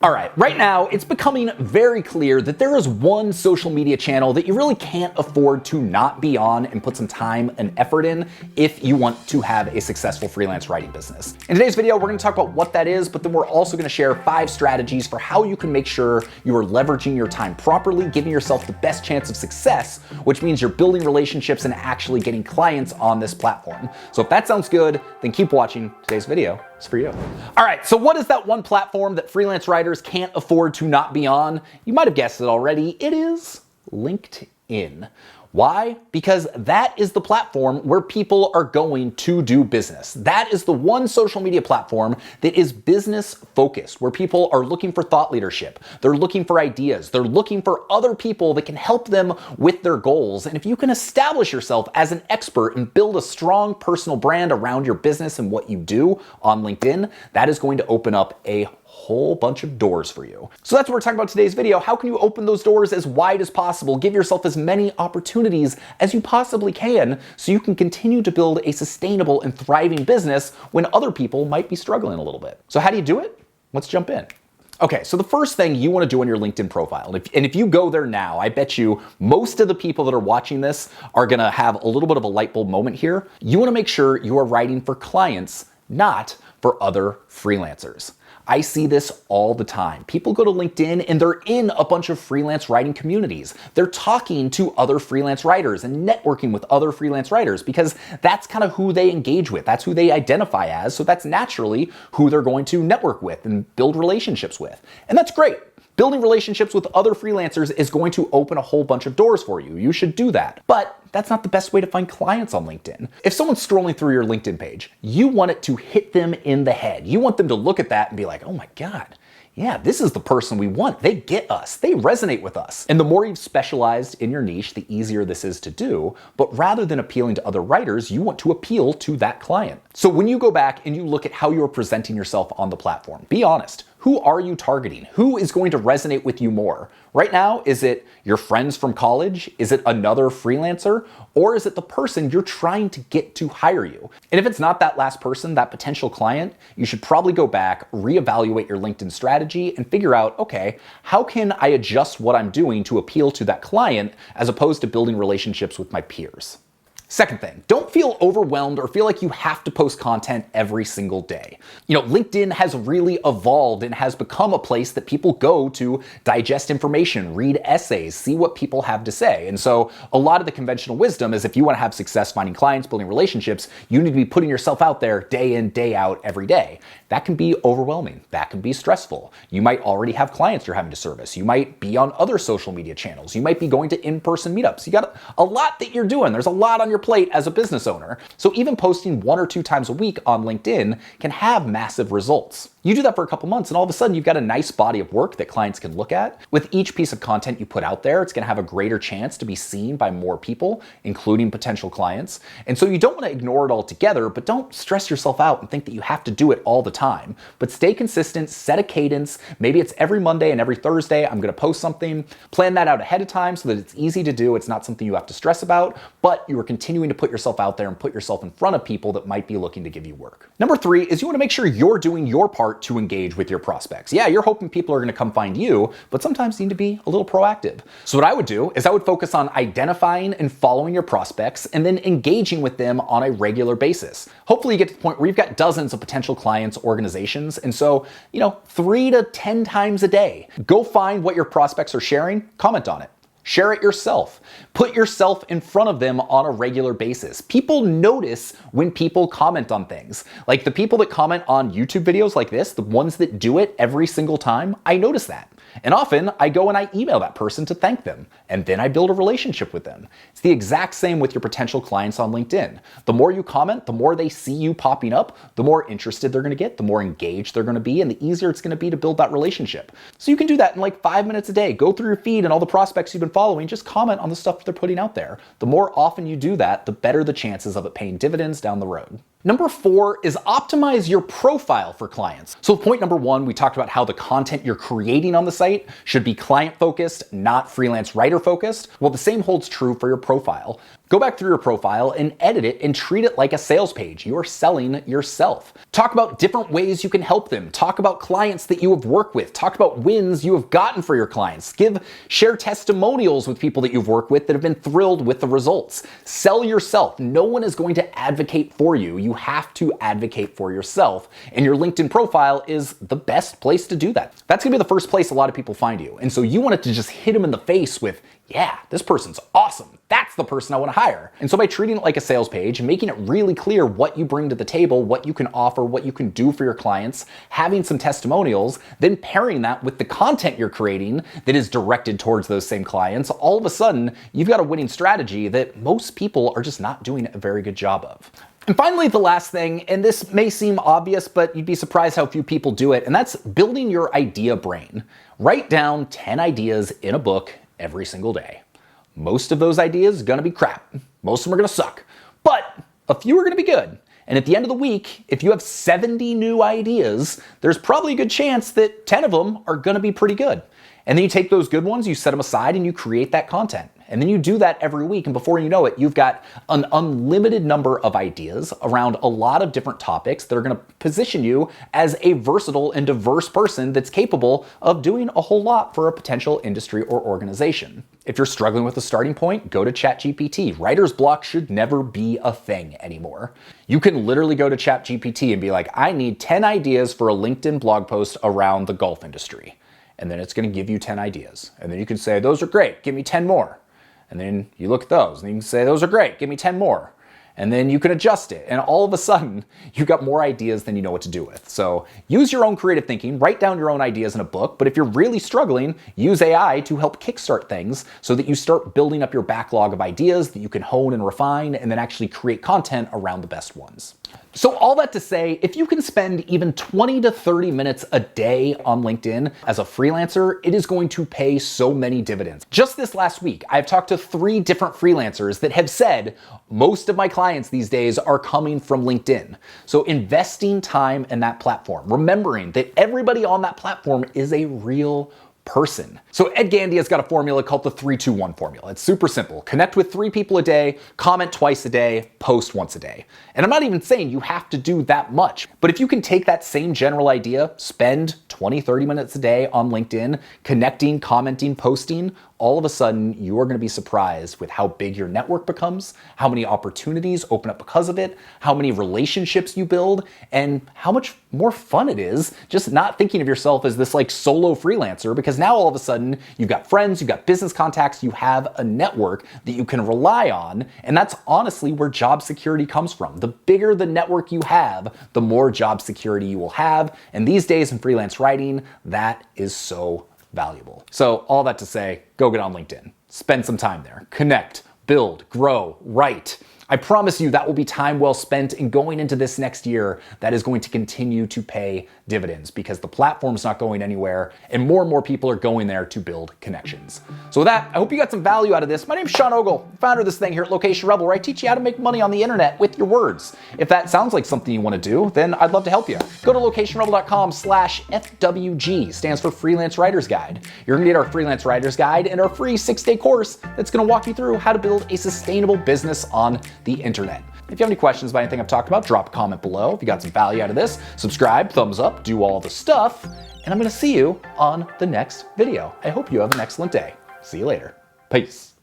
All right, right now it's becoming very clear that there is one social media channel that you really can't afford to not be on and put some time and effort in if you want to have a successful freelance writing business. In today's video, we're gonna talk about what that is, but then we're also gonna share 5 strategies for how you can make sure you are leveraging your time properly, giving yourself the best chance of success, which means you're building relationships and actually getting clients on this platform. So if that sounds good, then keep watching. Today's video is for you. All right, so what is that one platform that freelance writers can't afford to not be on? You might have guessed it already. It is LinkedIn. Why? Because that is the platform where people are going to do business. That is the one social media platform that is business focused, where people are looking for thought leadership. They're looking for ideas. They're looking for other people that can help them with their goals. And if you can establish yourself as an expert and build a strong personal brand around your business and what you do on LinkedIn, that is going to open up a whole bunch of doors for you. So that's what we're talking about today's video. How can you open those doors as wide as possible? Give yourself as many opportunities as you possibly can so you can continue to build a sustainable and thriving business when other people might be struggling a little bit. So how do you do it? Let's jump in. Okay, so the first thing you want to do on your LinkedIn profile, and if you go there now, I bet you most of the people that are watching this are going to have a little bit of a light bulb moment here. You want to make sure you are writing for clients, not for other freelancers. I see this all the time. People go to LinkedIn and they're in a bunch of freelance writing communities. They're talking to other freelance writers and networking with other freelance writers because that's kind of who they engage with. That's who they identify as. So that's naturally who they're going to network with and build relationships with. And that's great. Building relationships with other freelancers is going to open a whole bunch of doors for you. You should do that. But that's not the best way to find clients on LinkedIn. If someone's scrolling through your LinkedIn page, you want it to hit them in the head. You want them to look at that and be like, oh my God, yeah, this is the person we want. They get us. They resonate with us. And the more you've specialized in your niche, the easier this is to do. But rather than appealing to other writers, you want to appeal to that client. So when you go back and you look at how you're presenting yourself on the platform, be honest. Who are you targeting? Who is going to resonate with you more? Right now, is it your friends from college? Is it another freelancer? Or is it the person you're trying to get to hire you? And if it's not that last person, that potential client, you should probably go back, reevaluate your LinkedIn strategy and figure out, okay, how can I adjust what I'm doing to appeal to that client as opposed to building relationships with my peers? Second thing, don't feel overwhelmed or feel like you have to post content every single day. You know, LinkedIn has really evolved and has become a place that people go to digest information, read essays, see what people have to say. And so a lot of the conventional wisdom is if you want to have success finding clients, building relationships, you need to be putting yourself out there day in, day out, every day. That can be overwhelming. That can be stressful. You might already have clients you're having to service. You might be on other social media channels. You might be going to in-person meetups. You got a lot that you're doing. There's a lot on your plate as a business owner. So even posting 1 or 2 times a week on LinkedIn can have massive results. You do that for a couple months and all of a sudden you've got a nice body of work that clients can look at. With each piece of content you put out there, it's gonna have a greater chance to be seen by more people, including potential clients. And so you don't wanna ignore it altogether, but don't stress yourself out and think that you have to do it all the time. But stay consistent, set a cadence. Maybe it's every Monday and every Thursday I'm gonna post something. Plan that out ahead of time so that it's easy to do. It's not something you have to stress about, but you are continuing to put yourself out there and put yourself in front of people that might be looking to give you work. Number 3 is you wanna make sure you're doing your part to engage with your prospects. Yeah, you're hoping people are going to come find you, but sometimes you need to be a little proactive. So what I would do is I would focus on identifying and following your prospects and then engaging with them on a regular basis. Hopefully you get to the point where you've got dozens of potential clients, organizations, and so, 3 to 10 times a day, go find what your prospects are sharing, comment on it. Share it yourself. Put yourself in front of them on a regular basis. People notice when people comment on things. Like the people that comment on YouTube videos like this, the ones that do it every single time, I notice that. And often I go and I email that person to thank them, and then I build a relationship with them. It's the exact same with your potential clients on LinkedIn. The more you comment, the more they see you popping up, the more interested they're gonna get, the more engaged they're gonna be, and the easier it's gonna be to build that relationship. So you can do that in like 5 minutes a day. Go through your feed and all the prospects you've been following, just comment on the stuff they're putting out there. The more often you do that, the better the chances of it paying dividends down the road. Number 4 is optimize your profile for clients. So point number 1, we talked about how the content you're creating on the site should be client focused, not freelance writer focused. Well, the same holds true for your profile. Go back through your profile and edit it and treat it like a sales page. You're selling yourself. Talk about different ways you can help them. Talk about clients that you have worked with. Talk about wins you have gotten for your clients. Share testimonials with people that you've worked with that have been thrilled with the results. Sell yourself. No one is going to advocate for you. You have to advocate for yourself. And your LinkedIn profile is the best place to do that. That's going to be the first place a lot of people find you. And so you want it to just hit them in the face with, yeah, this person's awesome. That's the person I want to hire. And so by treating it like a sales page, making it really clear what you bring to the table, what you can offer, what you can do for your clients, having some testimonials, then pairing that with the content you're creating that is directed towards those same clients, all of a sudden, you've got a winning strategy that most people are just not doing a very good job of. And finally, the last thing, and this may seem obvious, but you'd be surprised how few people do it, and that's building your idea brain. Write down 10 ideas in a book every single day. Most of those ideas are gonna be crap. Most of them are gonna suck, but a few are gonna be good. And at the end of the week, if you have 70 new ideas, there's probably a good chance that 10 of them are gonna be pretty good. And then you take those good ones, you set them aside, and you create that content. And then you do that every week, and before you know it, you've got an unlimited number of ideas around a lot of different topics that are gonna position you as a versatile and diverse person that's capable of doing a whole lot for a potential industry or organization. If you're struggling with a starting point, go to ChatGPT. Writer's block should never be a thing anymore. You can literally go to ChatGPT and be like, I need 10 ideas for a LinkedIn blog post around the golf industry. And then it's gonna give you 10 ideas. And then you can say, those are great, give me 10 more. And then you look at those and you can say, those are great, give me 10 more. And then you can adjust it. And all of a sudden, you've got more ideas than you know what to do with. So use your own creative thinking, write down your own ideas in a book. But if you're really struggling, use AI to help kickstart things so that you start building up your backlog of ideas that you can hone and refine and then actually create content around the best ones. So all that to say, if you can spend even 20 to 30 minutes a day on LinkedIn as a freelancer, it is going to pay so many dividends. Just this last week, I've talked to 3 different freelancers that have said most of my clients these days are coming from LinkedIn. So investing time in that platform, remembering that everybody on that platform is a real person. So Ed Gandy has got a formula called the 3-2-1 formula. It's super simple. Connect with 3 people a day, comment twice a day, post once a day. And I'm not even saying you have to do that much, but if you can take that same general idea, spend 20, 30 minutes a day on LinkedIn, connecting, commenting, posting, all of a sudden you are going to be surprised with how big your network becomes, how many opportunities open up because of it, how many relationships you build, and how much more fun it is just not thinking of yourself as this like solo freelancer, because now all of a sudden you've got friends, you've got business contacts, you have a network that you can rely on, and that's honestly where job security comes from. The bigger the network you have, the more job security you will have, and these days in freelance writing, that is so valuable. So all that to say, go get on LinkedIn, spend some time there, connect, build, grow, write. I promise you that will be time well spent, and going into this next year, that is going to continue to pay dividends because the platform's not going anywhere and more people are going there to build connections. So with that, I hope you got some value out of this. My name's Sean Ogle, founder of this thing here at Location Rebel, where I teach you how to make money on the internet with your words. If that sounds like something you want to do, then I'd love to help you. Go to locationrebel.com/FWG, stands for Freelance Writer's Guide. You're gonna get our Freelance Writer's Guide and our free 6-day course that's gonna walk you through how to build a sustainable business on the internet. If you have any questions about anything I've talked about, drop a comment below. If you got some value out of this, subscribe, thumbs up, do all the stuff, and I'm gonna see you on the next video. I hope you have an excellent day. See you later. Peace.